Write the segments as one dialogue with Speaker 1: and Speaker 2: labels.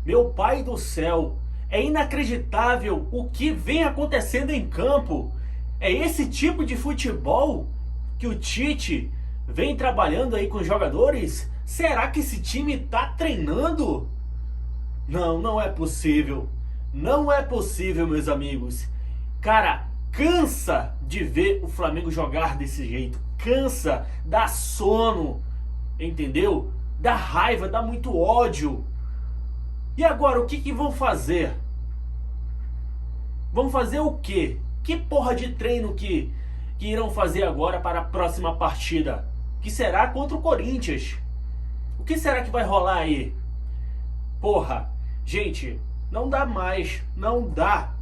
Speaker 1: Meu pai do céu, é inacreditável o que vem acontecendo em campo. É esse tipo de futebol que o Tite vem trabalhando aí com os jogadores? Será que esse time tá treinando? Não, não é possível. Não é possível, meus amigos. Cara, cansa de ver o Flamengo jogar desse jeito. Cansa, dá sono, entendeu? Dá raiva, dá muito ódio. E agora, o que vão fazer? Vão fazer o quê? Que porra de treino que irão fazer agora para a próxima partida? Que será contra o Corinthians. O que será que vai rolar aí? Porra, gente, não dá mais, não dá.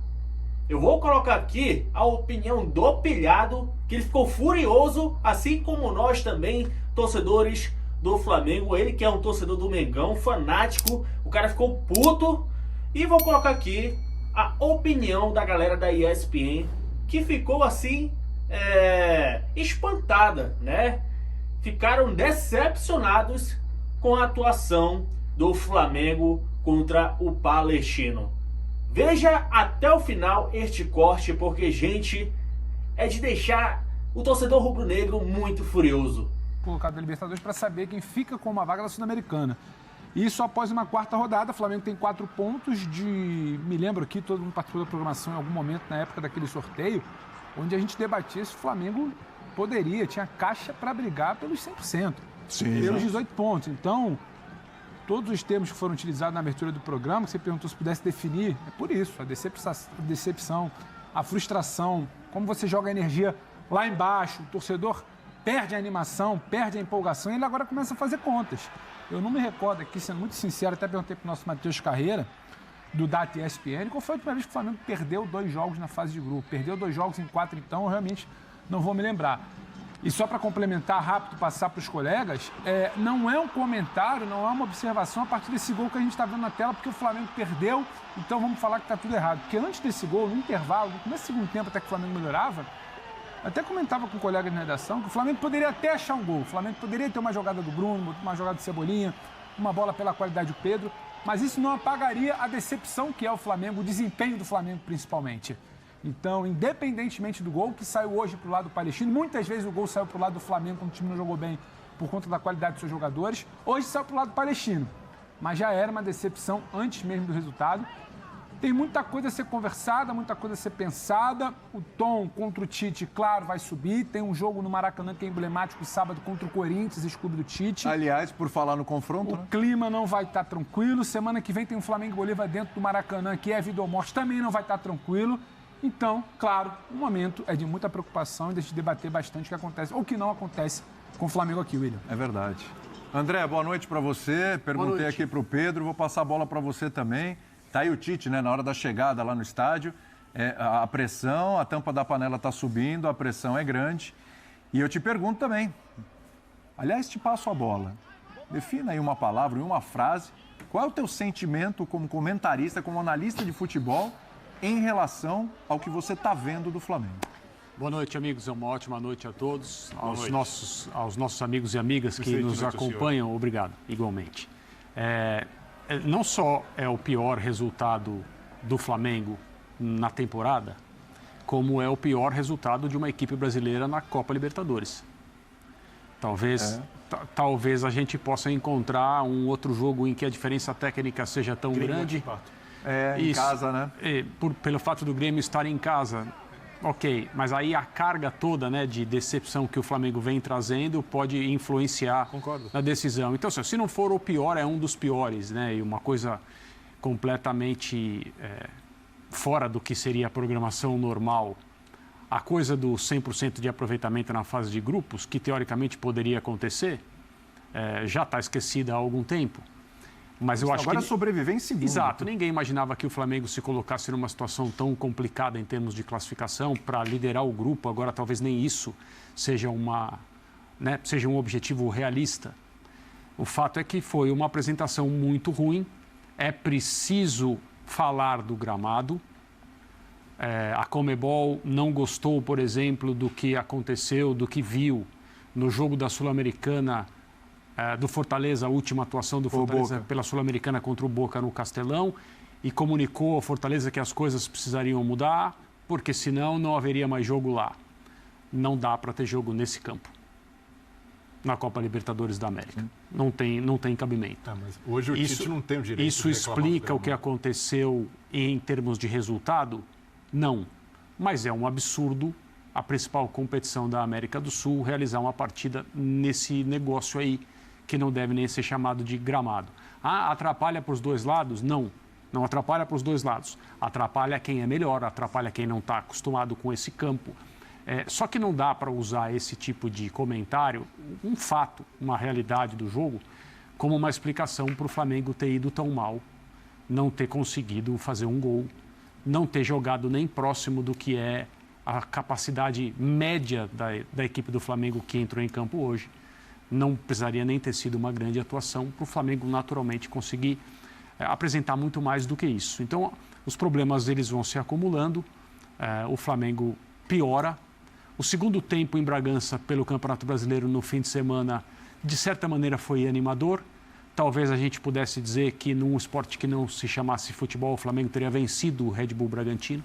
Speaker 1: Eu vou colocar aqui a opinião do Pilhado, que ele ficou furioso, assim como nós também, torcedores do Flamengo. Ele que é um torcedor do Mengão, fanático, o cara ficou puto. E vou colocar aqui a opinião da galera da ESPN, que ficou assim, espantada, né? Ficaram decepcionados com a atuação do Flamengo contra o Palestino. Veja até o final este corte, porque, gente, é de deixar o torcedor rubro-negro muito furioso.
Speaker 2: Colocado na Libertadores para saber quem fica com uma vaga da Sul-Americana. Isso após uma quarta rodada. O Flamengo tem 4 pontos de... Me lembro aqui, todo mundo participou da programação em algum momento na época daquele sorteio, onde a gente debatia se o Flamengo poderia, tinha caixa para brigar pelos 100%.
Speaker 3: Sim,
Speaker 2: pelos 18 pontos. Então, todos os termos que foram utilizados na abertura do programa, que você perguntou se pudesse definir, é por isso, a decepção, a frustração, como você joga a energia lá embaixo, o torcedor perde a animação, perde a empolgação e ele agora começa a fazer contas. Eu não me recordo aqui, sendo muito sincero, até perguntei para o nosso Matheus Carreira, do Data ESPN, qual foi a última vez que o Flamengo perdeu 2 jogos na fase de grupo? Perdeu 2 jogos em 4, então eu realmente não vou me lembrar. E só para complementar rápido, passar para os colegas, não é um comentário, não é uma observação a partir desse gol que a gente está vendo na tela, porque o Flamengo perdeu, então vamos falar que está tudo errado. Porque antes desse gol, no intervalo, no começo do segundo tempo, até que o Flamengo melhorava, até comentava com colegas na redação que o Flamengo poderia até achar um gol. O Flamengo poderia ter uma jogada do Bruno, uma jogada do Cebolinha, uma bola pela qualidade do Pedro, mas isso não apagaria a decepção que é o Flamengo, o desempenho do Flamengo principalmente. Então, independentemente do gol que saiu hoje para o lado do Palestino, muitas vezes o gol saiu para o lado do Flamengo quando o time não jogou bem por conta da qualidade dos seus jogadores, hoje saiu para o lado do Palestino. Mas já era uma decepção antes mesmo do resultado. Tem muita coisa a ser conversada, muita coisa a ser pensada. O tom contra o Tite, claro, vai subir. Tem um jogo no Maracanã que é emblemático, sábado, contra o Corinthians, ex-clube do Tite.
Speaker 3: Aliás, por falar no confronto,
Speaker 2: O clima não vai estar tranquilo. Semana que vem tem um Flamengo e Bolívar dentro do Maracanã, que é vida ou morte, também não vai estar tranquilo. Então, claro, o momento é de muita preocupação e de debater bastante o que acontece ou o que não acontece com o Flamengo aqui, William.
Speaker 3: É verdade. André, boa noite para você. Perguntei aqui para o Pedro, vou passar a bola para você também. Tá aí o Tite, né, na hora da chegada lá no estádio. A pressão, a tampa da panela está subindo, a pressão é grande. E eu te pergunto também. Aliás, te passo a bola. Defina aí uma palavra e uma frase. Qual é o teu sentimento como comentarista, como analista de futebol, em relação ao que você está vendo do Flamengo?
Speaker 4: Boa noite, amigos. Uma ótima noite a todos. Aos nossos amigos e amigas que nos acompanham, obrigado, igualmente. Não só é o pior resultado do Flamengo na temporada, como é o pior resultado de uma equipe brasileira na Copa Libertadores. Talvez a gente possa encontrar um outro jogo em que a diferença técnica seja tão grande.
Speaker 3: Em casa, né?
Speaker 4: Pelo fato do Grêmio estar em casa, ok. Mas aí a carga toda, né, de decepção que o Flamengo vem trazendo pode influenciar na decisão. Então, se não for o pior, é um dos piores, né? E uma coisa completamente fora do que seria a programação normal. A coisa do 100% de aproveitamento na fase de grupos, que teoricamente poderia acontecer, já está esquecida há algum tempo. Mas eu acho
Speaker 3: agora sobreviver em segundo.
Speaker 4: Exato. Ninguém imaginava que o Flamengo se colocasse numa situação tão complicada em termos de classificação para liderar o grupo. Agora, talvez nem isso seja seja um objetivo realista. O fato é que foi uma apresentação muito ruim. É preciso falar do gramado. A Conmebol não gostou, por exemplo, do que aconteceu, do que viu no jogo da Sul-Americana do Fortaleza, a última atuação do Fortaleza pela Sul-Americana contra o Boca no Castelão, e comunicou ao Fortaleza que as coisas precisariam mudar, porque senão não haveria mais jogo lá. Não dá para ter jogo nesse campo, na Copa Libertadores da América. Não tem cabimento.
Speaker 5: Mas hoje o Tite não tem o direito
Speaker 4: Isso explica o que aconteceu em termos de resultado? Não. Mas é um absurdo a principal competição da América do Sul realizar uma partida nesse negócio aí, que não deve nem ser chamado de gramado. Atrapalha para os dois lados? Não. Não atrapalha para os dois lados. Atrapalha quem é melhor, atrapalha quem não está acostumado com esse campo. Só que não dá para usar esse tipo de comentário, um fato, uma realidade do jogo, como uma explicação para o Flamengo ter ido tão mal, não ter conseguido fazer um gol, não ter jogado nem próximo do que é a capacidade média da equipe do Flamengo que entrou em campo hoje. Não precisaria nem ter sido uma grande atuação para o Flamengo naturalmente conseguir apresentar muito mais do que isso. Então, os problemas eles vão se acumulando, o Flamengo piora. O segundo tempo em Bragança pelo Campeonato Brasileiro no fim de semana, de certa maneira, foi animador. Talvez a gente pudesse dizer que num esporte que não se chamasse futebol, o Flamengo teria vencido o Red Bull Bragantino,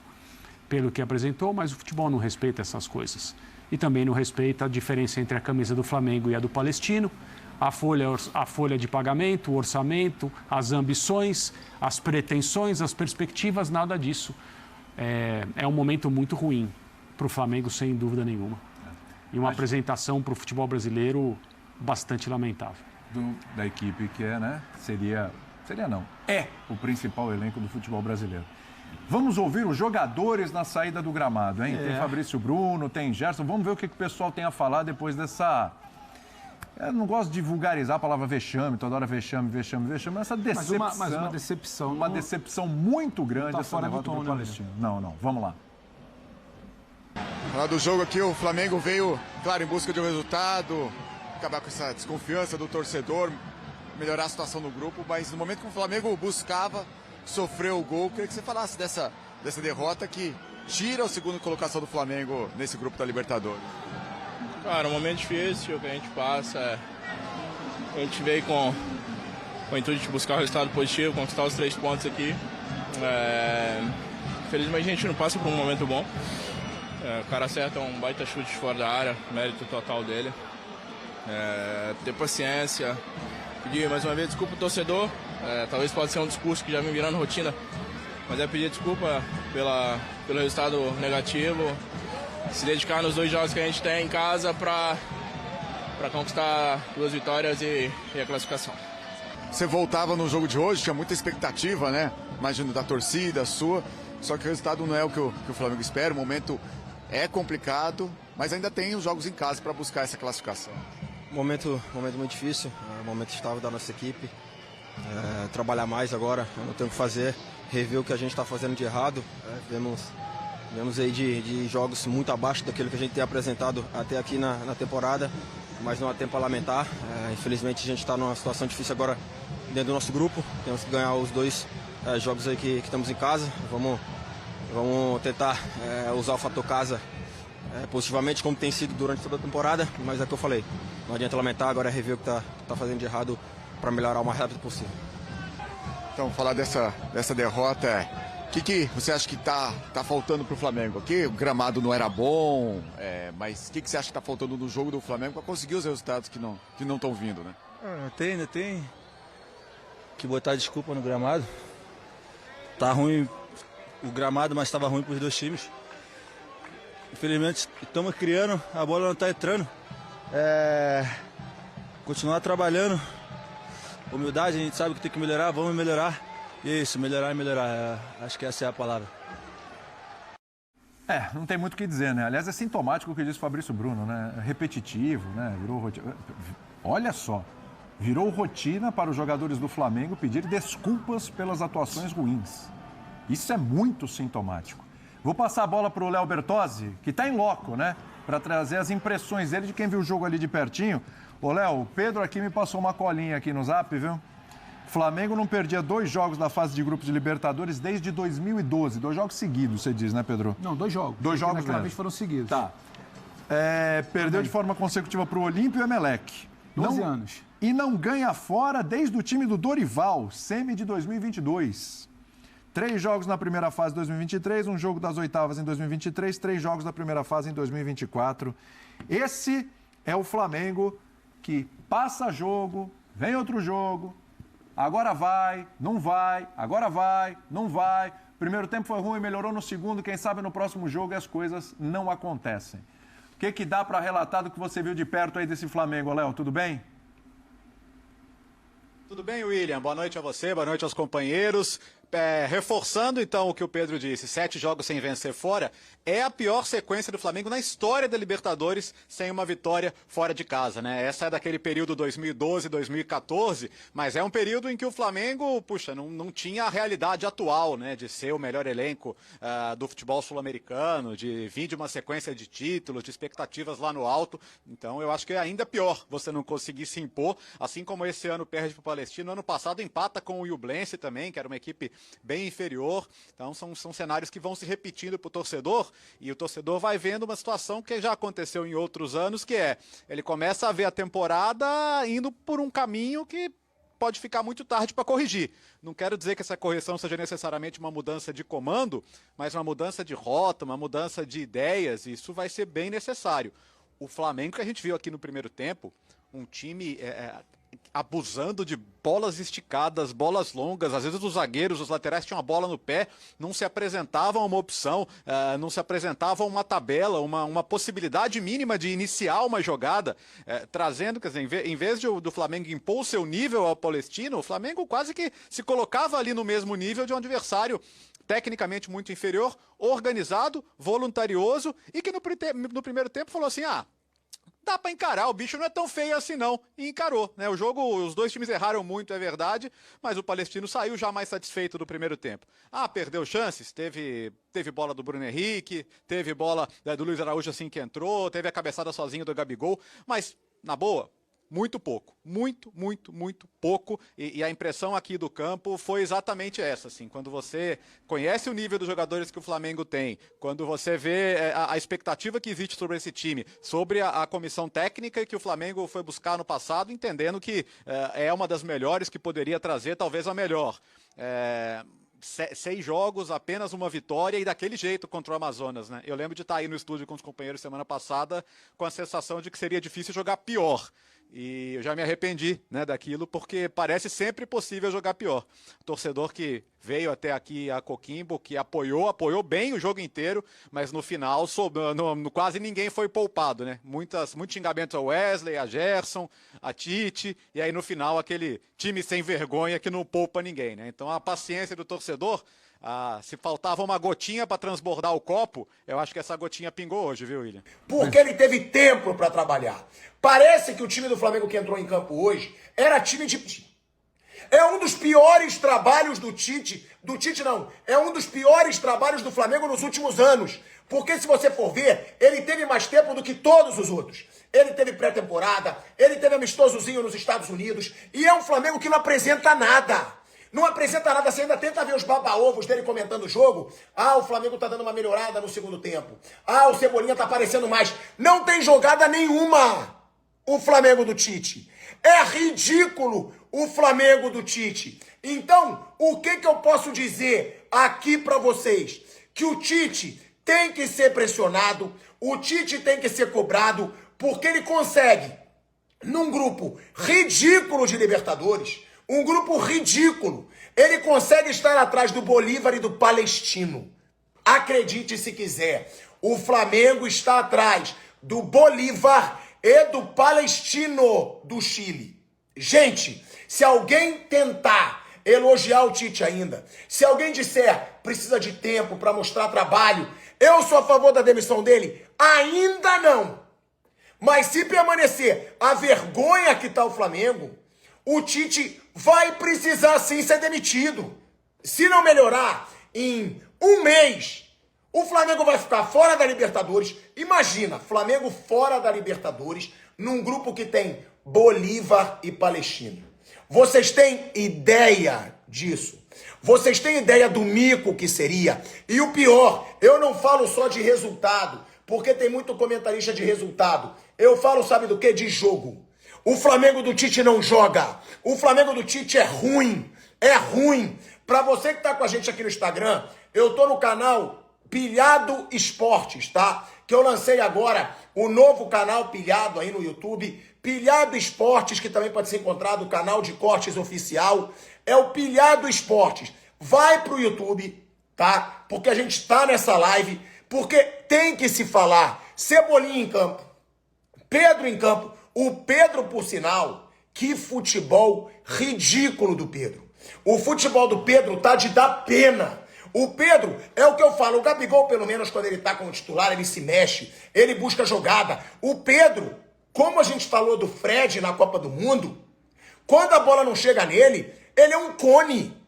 Speaker 4: pelo que apresentou, mas o futebol não respeita essas coisas. E também não respeita a diferença entre a camisa do Flamengo e a do Palestino, a folha de pagamento, o orçamento, as ambições, as pretensões, as perspectivas, nada disso. É um momento muito ruim para o Flamengo, sem dúvida nenhuma. E uma apresentação para o futebol brasileiro bastante lamentável.
Speaker 3: Da equipe que seria não, o principal elenco do futebol brasileiro. Vamos ouvir os jogadores na saída do gramado, hein? Tem Fabrício Bruno, tem Gerson. Vamos ver o que o pessoal tem a falar depois dessa... Eu não gosto de vulgarizar a palavra vexame, toda hora vexame, mas essa decepção...
Speaker 2: Mas uma decepção...
Speaker 3: Uma decepção muito grande essa derrota do Palestino. Não, vamos lá.
Speaker 6: Falar do jogo aqui, o Flamengo veio, claro, em busca de um resultado, acabar com essa desconfiança do torcedor, melhorar a situação no grupo, mas no momento que o Flamengo buscava, sofreu o gol, queria que você falasse dessa derrota que tira a segunda colocação do Flamengo nesse grupo da Libertadores.
Speaker 7: Cara, um momento difícil que a gente passa, a gente veio com o intuito de buscar um resultado positivo, conquistar os 3 pontos aqui. Infelizmente a gente não passa por um momento bom. O cara acerta um baita chute fora da área, mérito total dele. Ter paciência, pedir mais uma vez desculpa ao torcedor, talvez possa ser um discurso que já vem virando rotina, mas pedir desculpa pelo resultado negativo, se dedicar nos 2 jogos que a gente tem em casa para conquistar 2 vitórias e a classificação.
Speaker 6: Você voltava no jogo de hoje, tinha muita expectativa, né? Imagino da torcida, sua, só que o resultado não é o que o Flamengo espera, o momento é complicado, mas ainda tem os jogos em casa para buscar essa classificação.
Speaker 8: Momento muito difícil, momento estável da nossa equipe, trabalhar mais agora, não tenho o que fazer, rever o que a gente está fazendo de errado, vemos aí de jogos muito abaixo daquilo que a gente tem apresentado até aqui na temporada, mas não há tempo a lamentar, infelizmente a gente está numa situação difícil agora dentro do nosso grupo, temos que ganhar os 2 jogos aí que estamos em casa, vamos tentar usar o fator casa positivamente, como tem sido durante toda a temporada, mas é o que eu falei, não adianta lamentar, agora é rever o que tá fazendo de errado para melhorar o mais rápido possível.
Speaker 6: Então, falar dessa derrota, o que você acha que tá faltando para o Flamengo? Aqui o gramado não era bom, mas o que você acha que está faltando no jogo do Flamengo para conseguir os resultados que não estão vindo, né?
Speaker 8: Ainda tem que botar desculpa no gramado, tá ruim o gramado, mas estava ruim para os 2 times. Infelizmente, estamos criando, a bola não está entrando. Continuar trabalhando, humildade, a gente sabe que tem que melhorar, vamos melhorar. Isso, melhorar e melhorar, acho que essa é a palavra.
Speaker 3: Não tem muito o que dizer, né? Aliás, é sintomático o que disse o Fabrício Bruno, né? Repetitivo, né? Virou rotina. Olha só, virou rotina para os jogadores do Flamengo pedir desculpas pelas atuações ruins. Isso é muito sintomático. Vou passar a bola para o Léo Bertozzi, que está em loco, né? Para trazer as impressões dele de quem viu o jogo ali de pertinho. Ô, Léo, o Pedro aqui me passou uma colinha aqui no Zap, viu? Flamengo não perdia 2 jogos da fase de grupos de Libertadores desde 2012. 2 jogos seguidos, você diz, né, Pedro?
Speaker 2: Não, 2 jogos.
Speaker 3: 2 jogos
Speaker 2: naquela vez foram seguidos.
Speaker 3: Tá. Perdeu de forma consecutiva para o Olímpio e o Emelec.
Speaker 2: 12 anos.
Speaker 3: e não ganha fora desde o time do Dorival, semi de 2022. 3 jogos na primeira fase de 2023, um jogo das oitavas em 2023, 3 jogos da primeira fase em 2024. Esse é o Flamengo que passa jogo, vem outro jogo, agora vai, não vai, agora vai, não vai. Primeiro tempo foi ruim, melhorou no segundo, quem sabe no próximo jogo as coisas não acontecem. O que dá para relatar do que você viu de perto aí desse Flamengo, Léo? Tudo bem?
Speaker 9: Tudo bem, William? Boa noite a você, boa noite aos companheiros. Reforçando então o que o Pedro disse, 7 jogos sem vencer fora, é a pior sequência do Flamengo na história da Libertadores sem uma vitória fora de casa, né? Essa é daquele período 2012, 2014, mas é um período em que o Flamengo, não tinha a realidade atual, né? De ser o melhor elenco do futebol sul-americano, de vir de uma sequência de títulos, de expectativas lá no alto. Então eu acho que é ainda pior você não conseguir se impor, assim como esse ano perde para o Palestino, ano passado empata com o Iublense também, que era uma equipe bem inferior. Então são cenários que vão se repetindo para o torcedor, e o torcedor vai vendo uma situação que já aconteceu em outros anos, que é, ele começa a ver a temporada indo por um caminho que pode ficar muito tarde para corrigir. Não quero dizer que essa correção seja necessariamente uma mudança de comando, mas uma mudança de rota, uma mudança de ideias, e isso vai ser bem necessário. O Flamengo que a gente viu aqui no primeiro tempo, um time abusando de bolas esticadas, bolas longas, às vezes os zagueiros, os laterais tinham a bola no pé, não se apresentavam uma opção, não se apresentavam uma tabela, uma possibilidade mínima de iniciar uma jogada, trazendo, quer dizer, em vez do Flamengo impor o seu nível ao Palestino, o Flamengo quase que se colocava ali no mesmo nível de um adversário tecnicamente muito inferior, organizado, voluntarioso, e que no primeiro tempo falou assim, dá pra encarar, o bicho não é tão feio assim não, e encarou, né? O jogo, os dois times erraram muito, é verdade, mas o Palestino saiu já mais satisfeito do primeiro tempo. Perdeu chances, teve bola do Bruno Henrique, teve bola do Luiz Araújo assim que entrou, teve a cabeçada sozinho do Gabigol, mas, na boa, muito pouco, muito pouco, e a impressão aqui do campo foi exatamente essa, assim, quando você conhece o nível dos jogadores que o Flamengo tem, quando você vê a expectativa que existe sobre esse time, sobre a comissão técnica que o Flamengo foi buscar no passado, entendendo que é uma das melhores, que poderia trazer talvez a melhor. 6 jogos, apenas uma vitória, e daquele jeito contra o Amazonas, né? Eu lembro de estar aí no estúdio com os companheiros semana passada com a sensação de que seria difícil jogar pior. E eu já me arrependi, né, daquilo, porque parece sempre possível jogar pior. O torcedor que veio até aqui a Coquimbo, que apoiou bem o jogo inteiro, mas no final quase ninguém foi poupado, né? Muitos xingamentos ao Wesley, a Gerson, a Tite, e aí no final aquele time sem vergonha que não poupa ninguém, né? Então a paciência do torcedor, se faltava uma gotinha para transbordar o copo, eu acho que essa gotinha pingou hoje, viu, William?
Speaker 10: Porque ele teve tempo para trabalhar. Parece que o time do Flamengo que entrou em campo hoje era time de... É um dos piores trabalhos do Tite. Do Tite não. É um dos piores trabalhos do Flamengo nos últimos anos. Porque se você for ver, ele teve mais tempo do que todos os outros. Ele teve pré-temporada, ele teve amistosozinho nos Estados Unidos. E é um Flamengo que não apresenta nada. Não apresenta nada, você ainda tenta ver os baba-ovos dele comentando o jogo. O Flamengo tá dando uma melhorada no segundo tempo. O Cebolinha tá aparecendo mais. Não tem jogada nenhuma o Flamengo do Tite. É ridículo o Flamengo do Tite. Então, o que eu posso dizer aqui pra vocês? Que o Tite tem que ser pressionado, o Tite tem que ser cobrado, porque ele consegue, num grupo ridículo de Libertadores, um grupo ridículo, ele consegue estar atrás do Bolívar e do Palestino. Acredite se quiser, o Flamengo está atrás do Bolívar e do Palestino do Chile. Gente, se alguém tentar elogiar o Tite ainda, se alguém disser precisa de tempo para mostrar trabalho, eu sou a favor da demissão dele? Ainda não. Mas se permanecer a vergonha que está o Flamengo, o Tite vai precisar sim ser demitido. Se não melhorar, em um mês, o Flamengo vai ficar fora da Libertadores. Imagina, Flamengo fora da Libertadores, num grupo que tem Bolívar e Palestino. Vocês têm ideia disso? Vocês têm ideia do mico que seria? E o pior, eu não falo só de resultado, porque tem muito comentarista de resultado. Eu falo, sabe do quê? De jogo. O Flamengo do Tite não joga. O Flamengo do Tite é ruim. É ruim. Pra você que tá com a gente aqui no Instagram, eu tô no canal Pilhado Esportes, tá? Que eu lancei agora o novo canal Pilhado aí no YouTube. Pilhado Esportes, que também pode ser encontrado no canal de cortes oficial. É o Pilhado Esportes. Vai pro YouTube, tá? Porque a gente tá nessa live. Porque tem que se falar. Cebolinha em campo. Pedro em campo. O Pedro, por sinal, que futebol ridículo do Pedro. O futebol do Pedro tá de dar pena. O Pedro, é o que eu falo, o Gabigol, pelo menos, quando ele tá como titular, ele se mexe, ele busca jogada. O Pedro, como a gente falou do Fred na Copa do Mundo, quando a bola não chega nele, ele é um cone.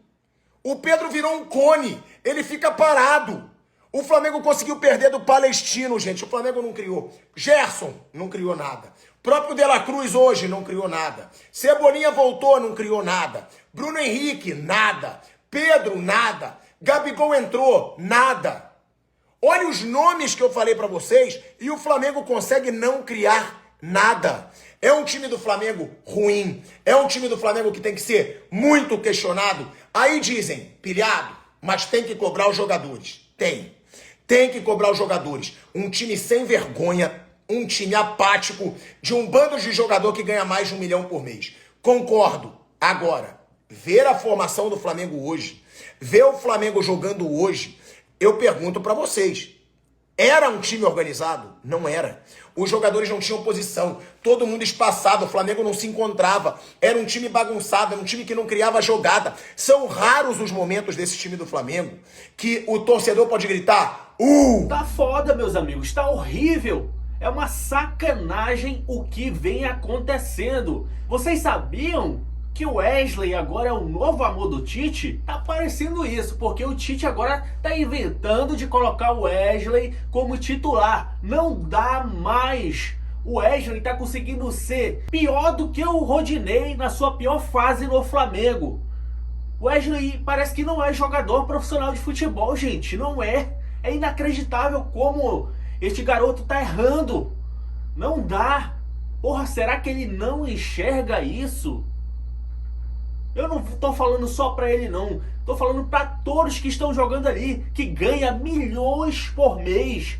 Speaker 10: O Pedro virou um cone, ele fica parado. O Flamengo conseguiu perder do Palestino, gente. O Flamengo não criou. Gerson não criou nada. O próprio De La Cruz hoje não criou nada. Cebolinha voltou, não criou nada. Bruno Henrique, nada. Pedro, nada. Gabigol entrou, nada. Olha os nomes que eu falei pra vocês e o Flamengo consegue não criar nada. É um time do Flamengo ruim. É um time do Flamengo que tem que ser muito questionado. Aí dizem, pilhado, mas tem que cobrar os jogadores. Tem que cobrar os jogadores. Um time sem vergonha, um time apático, de um bando de jogador que ganha mais de 1 milhão por mês. Concordo. Agora, ver a formação do Flamengo hoje, ver o Flamengo jogando hoje, eu pergunto pra vocês, era um time organizado? Não era. Os jogadores não tinham posição, todo mundo espaçado, o Flamengo não se encontrava, era um time bagunçado, era um time que não criava jogada. São raros os momentos desse time do Flamengo que o torcedor pode gritar,
Speaker 1: Tá foda, meus amigos, tá horrível. É uma sacanagem o que vem acontecendo. Vocês sabiam que o Wesley agora é o novo amor do Tite? Tá parecendo isso, porque o Tite agora tá inventando de colocar o Wesley como titular. Não dá mais. O Wesley tá conseguindo ser pior do que o Rodinei na sua pior fase no Flamengo. O Wesley parece que não é jogador profissional de futebol, gente. Não é. É inacreditável como este garoto tá errando. Não dá. Porra, será que ele não enxerga isso? Eu não tô falando só pra ele não, tô falando pra todos que estão jogando ali, que ganha milhões por mês.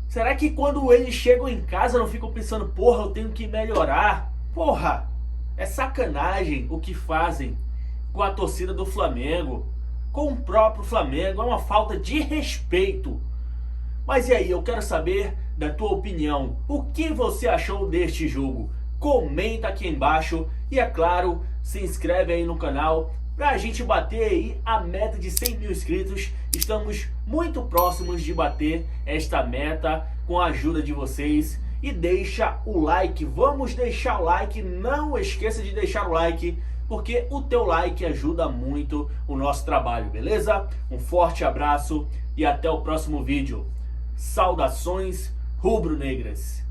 Speaker 1: Será que quando eles chegam em casa não ficam pensando, porra, eu tenho que melhorar? Porra, é sacanagem o que fazem com a torcida do Flamengo, com o próprio Flamengo, é uma falta de respeito. Mas e aí, eu quero saber da tua opinião, o que você achou deste jogo? Comenta aqui embaixo e, é claro, se inscreve aí no canal pra gente bater aí a meta de 100 mil inscritos. Estamos muito próximos de bater esta meta com a ajuda de vocês. E deixa o like, vamos deixar o like, não esqueça de deixar o like, porque o teu like ajuda muito o nosso trabalho, beleza? Um forte abraço e até o próximo vídeo. Saudações rubro-negras.